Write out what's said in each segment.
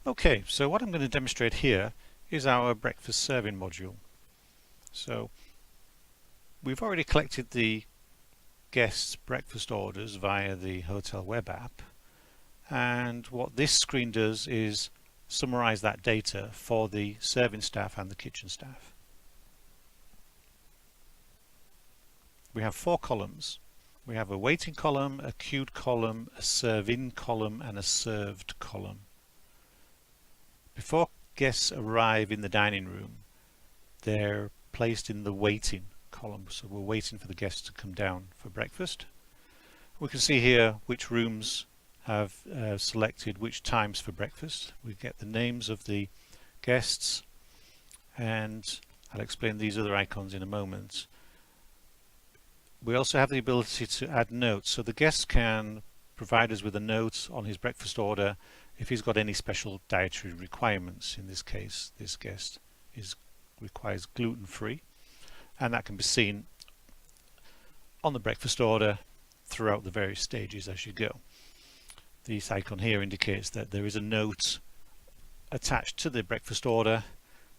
Okay, so what I'm going to demonstrate here is our breakfast serving module. So we've already collected the guests' breakfast orders via the hotel web app, and what this screen does is summarize that data for the serving staff and the kitchen staff. We have 4 columns. We have a waiting column, a queued column, a serve-in column, and a served column. Before guests arrive in the dining room, they're placed in the waiting column, so we're waiting for the guests to come down for breakfast. We can see here which rooms have selected which times for breakfast. We get the names of the guests, and I'll explain these other icons in a moment. We also have the ability to add notes, so the guest can provide us with a note on his breakfast order if he's got any special dietary requirements. In this case, this guest requires gluten-free, and that can be seen on the breakfast order throughout the various stages as you go. This icon here indicates that there is a note attached to the breakfast order,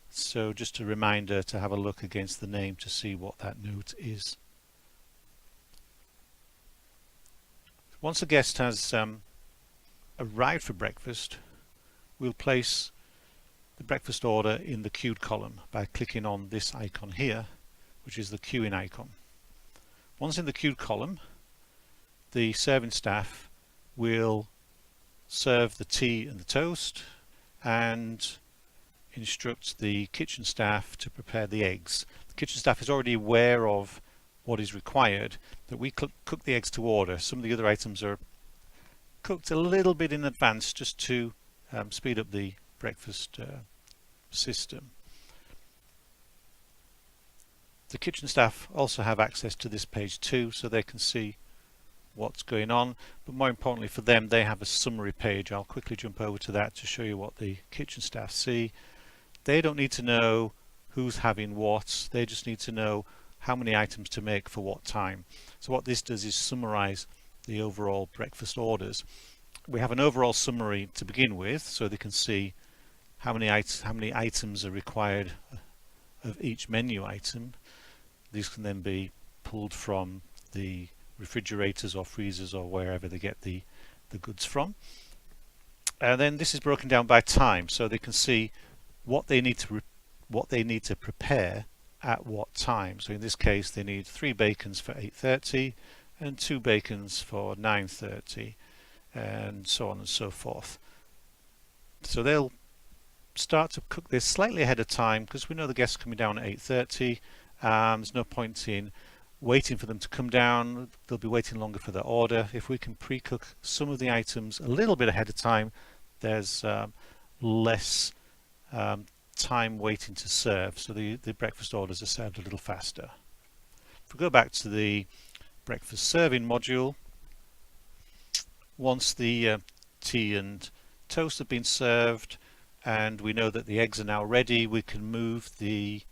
so just a reminder to have a look against the name to see what that note is. Once a guest has arrived for breakfast, we'll place the breakfast order in the queued column by clicking on this icon here, which is the queuing icon. Once in the queued column, the serving staff will serve the tea and the toast and instruct the kitchen staff to prepare the eggs. The kitchen staff is already aware of what is required, but we cook the eggs to order. Some of the other items are cooked a little bit in advance just to speed up the breakfast system. The kitchen staff also have access to this page too, so they can see what's going on, but more importantly for them, they have a summary page. I'll quickly jump over to that to show you what the kitchen staff see. They don't need to know who's having what, they just need to know how many items to make for what time. So what this does is summarize the overall breakfast orders. We have an overall summary to begin with, so they can see how many items are required of each menu item. These can then be pulled from the refrigerators or freezers or wherever they get the goods from. And then this is broken down by time, so they can see what they need to prepare at what time. So in this case they need 3 bacons for 8:30 and 2 bacons for 9:30 and so on and so forth. So they'll start to cook this slightly ahead of time because we know the guests are coming down at 8:30. There's no point in waiting for them to come down. They'll be waiting longer for their order. If we can pre-cook some of the items a little bit ahead of time, there's less time waiting to serve, so the breakfast orders are served a little faster. If we go back to the breakfast serving module, once the tea and toast have been served and we know that the eggs are now ready, we can move the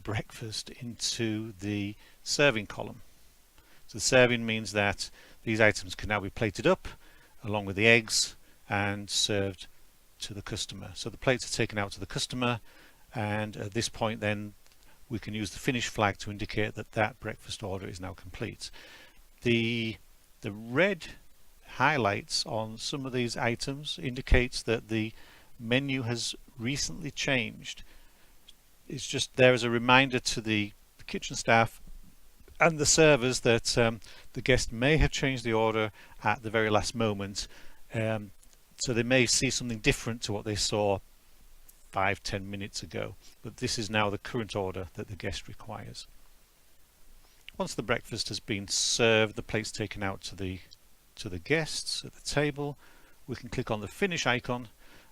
breakfast into the serving column. So serving means that these items can now be plated up along with the eggs and served to the customer. So the plates are taken out to the customer, and at this point then we can use the finish flag to indicate that that breakfast order is now complete. The red highlights on some of these items indicates that the menu has recently changed. It's just there as a reminder to the kitchen staff and the servers that the guest may have changed the order at the very last moment. So they may see something different to what they saw 5-10 minutes ago, but this is now the current order that the guest requires. Once the breakfast has been served, the plates taken out to the guests at the table, we can click on the finish icon,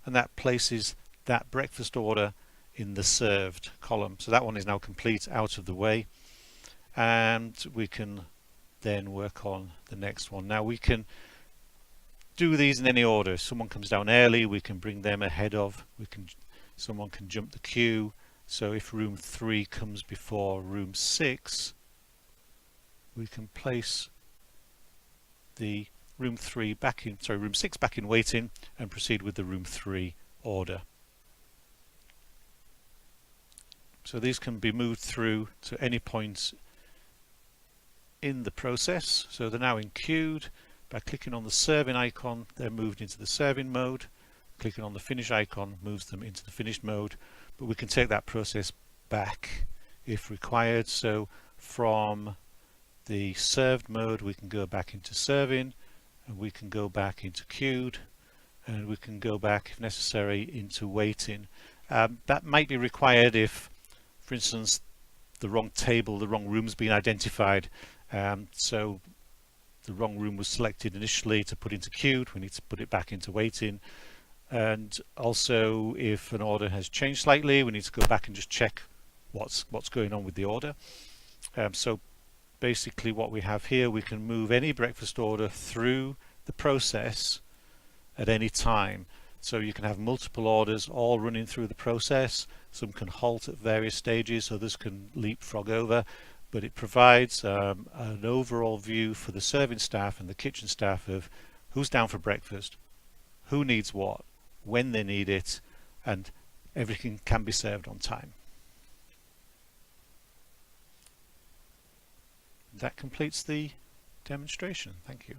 and that places that breakfast order in the served column. So that one is now complete, out of the way, and we can then work on the next one. Now we can do these in any order. If someone comes down early, we can bring them ahead of, someone can jump the queue. So if room 3 comes before room 6, we can place the room 6 back in waiting and proceed with the room 3 order. So these can be moved through to any points in the process. So they're now in queued. By clicking on the serving icon, they're moved into the serving mode. Clicking on the finish icon moves them into the finished mode, but we can take that process back if required. So from the served mode we can go back into serving, and we can go back into queued, and we can go back if necessary into waiting. That might be required if, for instance, the wrong table, the wrong room's been identified. So the wrong room was selected initially to put into queued, we need to put it back into waiting. And also if an order has changed slightly, we need to go back and just check what's going on with the order. So basically what we have here, we can move any breakfast order through the process at any time. So you can have multiple orders all running through the process. Some can halt at various stages, others can leapfrog over, but it provides an overall view for the serving staff and the kitchen staff of who's down for breakfast, who needs what, when they need it, and everything can be served on time. That completes the demonstration. Thank you.